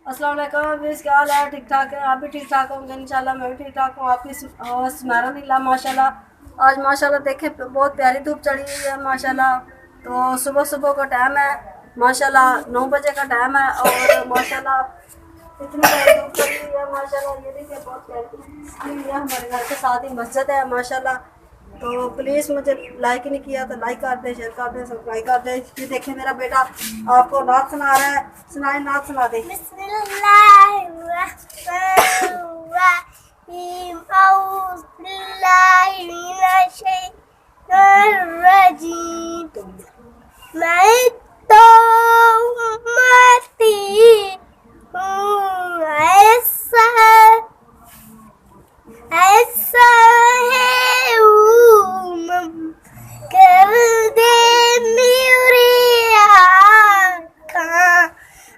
अस्सलाम वालेकुम। क्या हाल है? ठीक ठाक है? आप भी ठीक ठाक होंगे इंशाल्लाह। मैं भी ठीक ठाक हूँ। आपकी सुमेरा नीला माशाल्लाह। आज माशाल्लाह देखे बहुत प्यारी धूप चढ़ी हुई है माशाल्लाह। तो सुबह सुबह का टाइम है माशाल्लाह, 9 बजे का टाइम है और माशाल्लाह इतनी प्यारी धूप चढ़ी हुई है माशाल्लाह। ये देखिए बहुत प्यारी धूप चढ़ी हुई है। हमारे घर के साथ ही मस्जिद है माशाल्लाह। तो प्लीज़ मुझे लाइक नहीं किया तो लाइक कर दे, शेयर कर दे, सब्सक्राइब कर दे। ये देखिए मेरा बेटा आपको नात सुना रहा है। सुनाए, नात सुना दे। मैं तो मरती हूँ, ऐसा ऐसा है कर दे मेरी आँखां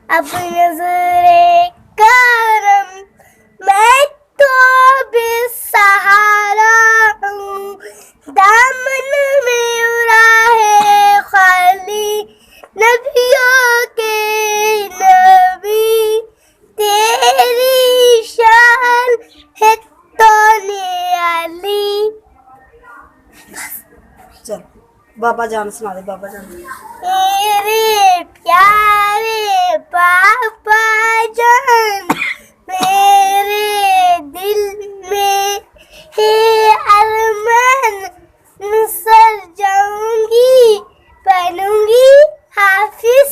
अब नजरे करम। मैं तो बेसहारा हूँ, दामन मेरा है खाली, नबियों के नबी तेरी शान है तो निराली। चल बाबा जान सुना दे। बाबा जान मेरे प्यारे पापा जान, मेरे दिल में है अरमान, नुसर जाऊंगी पढ़ूंगी हाफिज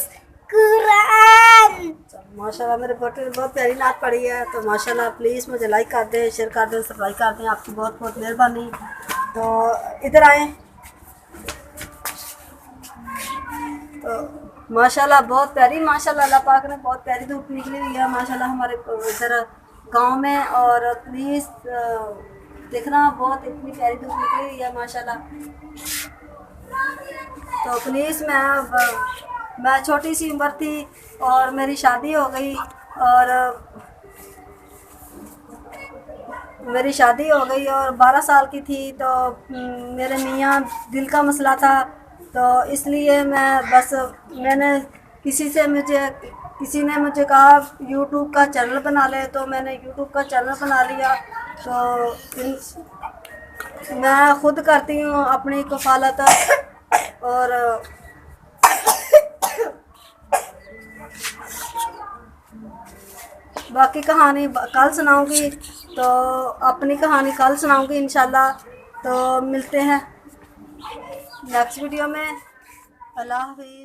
कुरान। माशाल्लाह मेरे बेटे ने बहुत प्यारी नात पढ़ी है। तो माशाल्लाह प्लीज़ मुझे लाइक कर दें, शेयर कर दें, सब्सक्राइब कर दें। आपकी बहुत बहुत मेहरबानी। तो इधर आएँ। तो माशाल्लाह बहुत प्यारी माशाल्लाह अल्लाह पाक ने बहुत प्यारी धूप निकली हुई है माशाल्लाह हमारे इधर गांव में। और प्लीज़ देखना, बहुत इतनी प्यारी धूप निकली हुई है माशाल्लाह। तो प्लीज़ मैं छोटी सी उम्र थी और मेरी शादी हो गई और 12 साल की थी। तो मेरे मियाँ दिल का मसला था। तो इसलिए किसी ने मुझे कहा यूट्यूब का चैनल बना ले। तो मैंने यूट्यूब का चैनल बना लिया। तो मैं खुद करती हूँ अपनी कफालत। और बाकी कहानी कल सुनाऊंगी। तो अपनी कहानी कल सुनाऊंगी इंशाल्लाह। तो मिलते हैं नेक्स्ट वीडियो में। अल्लाह हाफिज़।